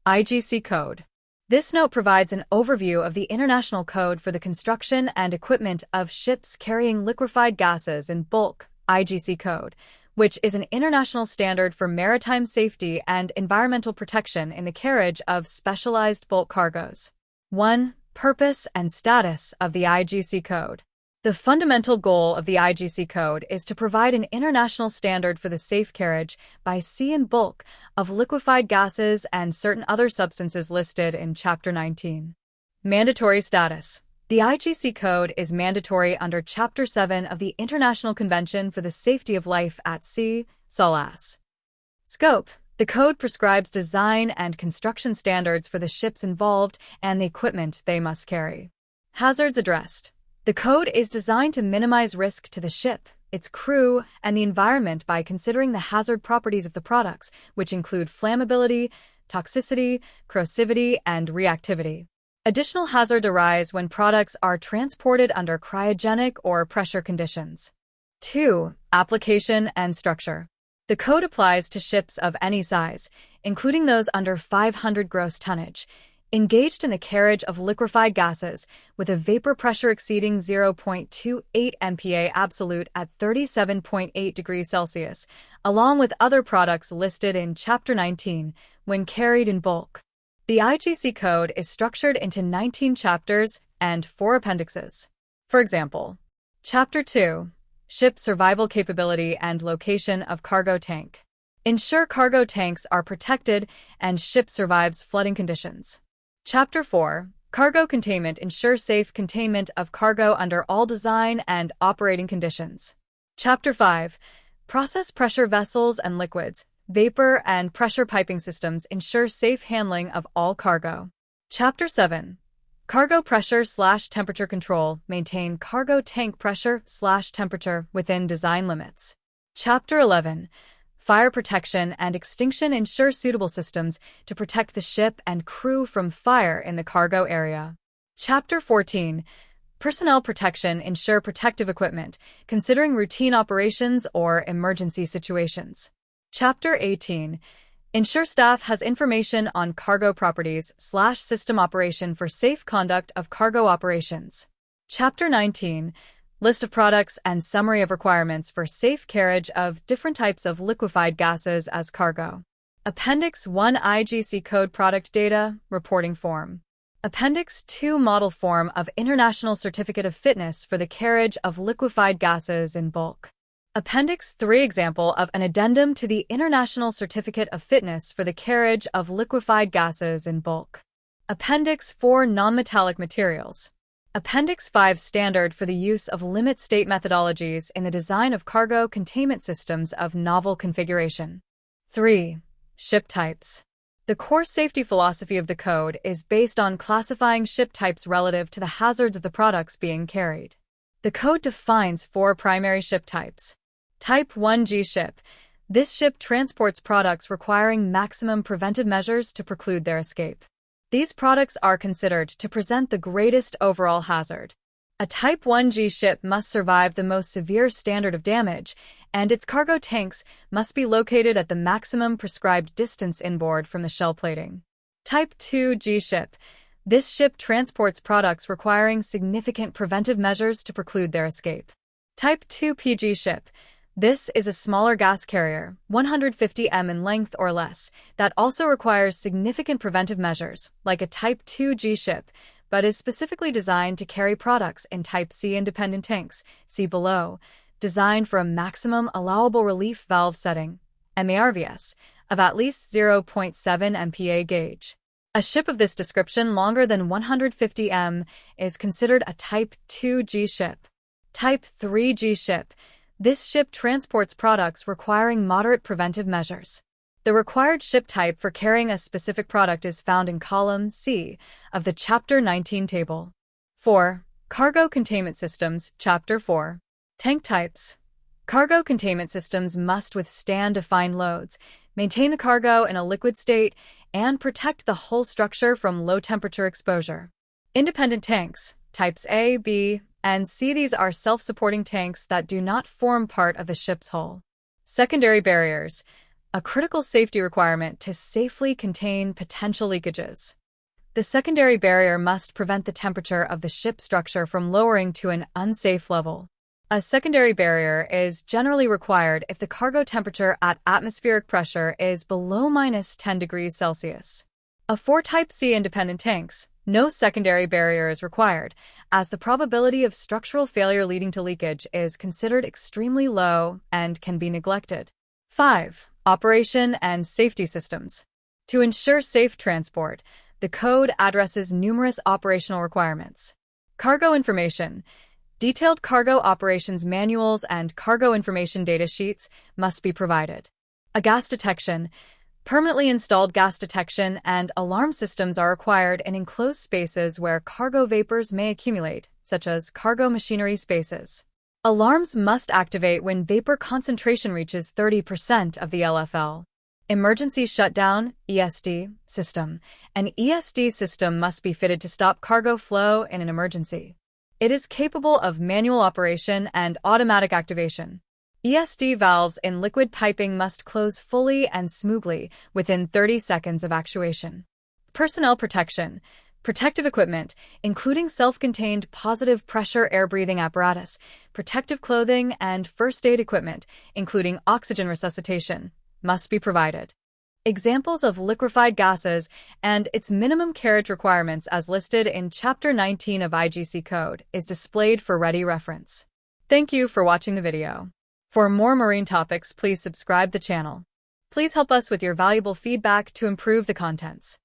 Igc Code. This note provides an overview of the International Code for the Construction and Equipment of Ships Carrying Liquefied Gases in Bulk, Igc Code, which is an international standard for maritime safety and environmental protection in the carriage of specialized bulk cargoes. 1. Purpose and status of the Igc Code. The fundamental goal of the Igc Code is to provide an international standard for the safe carriage by sea in bulk of liquefied gases and certain other substances listed in Chapter 19. Mandatory status. The Igc Code is mandatory under Chapter 7 of the International Convention for the Safety of Life at Sea, SOLAS. Scope. The code prescribes design and construction standards for the ships involved and the equipment they must carry. Hazards addressed. The code is designed to minimize risk to the ship, its crew, and the environment by considering the hazard properties of the products, which include flammability, toxicity, corrosivity, and reactivity. Additional hazards arise when products are transported under cryogenic or pressure conditions. 2. Application and structure. The code applies to ships of any size, including those under 500 gross tonnage, engaged in the carriage of liquefied gases with a vapor pressure exceeding 0.28 MPa absolute at 37.8 degrees Celsius, along with other products listed in Chapter 19 when carried in bulk. The Igc Code is structured into 19 chapters and 4 appendixes. For example, Chapter 2, Ship Survival Capability and Location of Cargo Tank. Ensure cargo tanks are protected and ship survives flooding conditions. Chapter 4, Cargo Containment. Ensure safe containment of cargo under all design and operating conditions. Chapter 5, Process Pressure Vessels and Liquids, Vapor and Pressure Piping Systems. Ensure safe handling of all cargo. Chapter 7, Cargo Pressure/Temperature Control. Maintain cargo tank pressure/temperature within design limits. Chapter 11, Fire Protection and Extinction. Ensure suitable systems to protect the ship and crew from fire in the cargo area. Chapter 14, Personnel Protection. Ensure protective equipment, considering routine operations or emergency situations. Chapter 18, Ensure staff has information on cargo properties/system operation for safe conduct of cargo operations. Chapter 19, List of products and summary of requirements for safe carriage of different types of liquefied gases as cargo. Appendix 1 Igc Code Product Data Reporting Form. Appendix 2 Model Form of International Certificate of Fitness for the Carriage of Liquefied Gases in Bulk. Appendix 3 Example of an addendum to the International Certificate of Fitness for the Carriage of Liquefied Gases in Bulk. Appendix 4 Non-metallic materials. Appendix 5 Standard for the use of limit state methodologies in the design of cargo containment systems of novel configuration. 3. Ship types. The core safety philosophy of the code is based on classifying ship types relative to the hazards of the products being carried. The code defines 4 primary ship types. Type 1G ship. This ship transports products requiring maximum preventive measures to preclude their escape. These products are considered to present the greatest overall hazard. A Type 1G ship must survive the most severe standard of damage, and its cargo tanks must be located at the maximum prescribed distance inboard from the shell plating. Type 2G ship. This ship transports products requiring significant preventive measures to preclude their escape. Type 2PG ship. This is a smaller gas carrier, 150 m in length or less, that also requires significant preventive measures, like a Type 2G ship, but is specifically designed to carry products in Type C independent tanks, see below, designed for a maximum allowable relief valve setting, MARVS, of at least 0.7 MPa gauge. A ship of this description longer than 150 m is considered a Type 2G ship. Type 3G ship. This ship transports products requiring moderate preventive measures. The required ship type for carrying a specific product is found in column C of the Chapter 19 table. 4. Cargo Containment Systems, Chapter 4. Tank types. Cargo containment systems must withstand defined loads, maintain the cargo in a liquid state, and protect the hull structure from low-temperature exposure. Independent tanks, types A, B, and C. These are self-supporting tanks that do not form part of the ship's hull. Secondary barriers. a critical safety requirement to safely contain potential leakages. The secondary barrier must prevent the temperature of the ship structure from lowering to an unsafe level. A secondary barrier is generally required if the cargo temperature at atmospheric pressure is below -10 degrees Celsius. For Type C independent tanks, no secondary barrier is required, as the probability of structural failure leading to leakage is considered extremely low and can be neglected. 5. Operation and safety systems. To ensure safe transport, the code addresses numerous operational requirements. Cargo information. Detailed cargo operations manuals and cargo information data sheets must be provided. A gas detection. Permanently installed gas detection and alarm systems are required in enclosed spaces where cargo vapors may accumulate, such as cargo machinery spaces. Alarms must activate when vapor concentration reaches 30% of the LFL. Emergency shutdown (ESD) system. An ESD system must be fitted to stop cargo flow in an emergency. It is capable of manual operation and automatic activation. ESD valves in liquid piping must close fully and smoothly within 30 seconds of actuation. Personnel protection. Protective equipment, including self-contained positive pressure air-breathing apparatus, protective clothing, and first aid equipment, including oxygen resuscitation, must be provided. Examples of liquefied gases and its minimum carriage requirements as listed in Chapter 19 of Igc Code is displayed for ready reference. Thank you for watching the video. For more marine topics, please subscribe the channel. Please help us with your valuable feedback to improve the contents.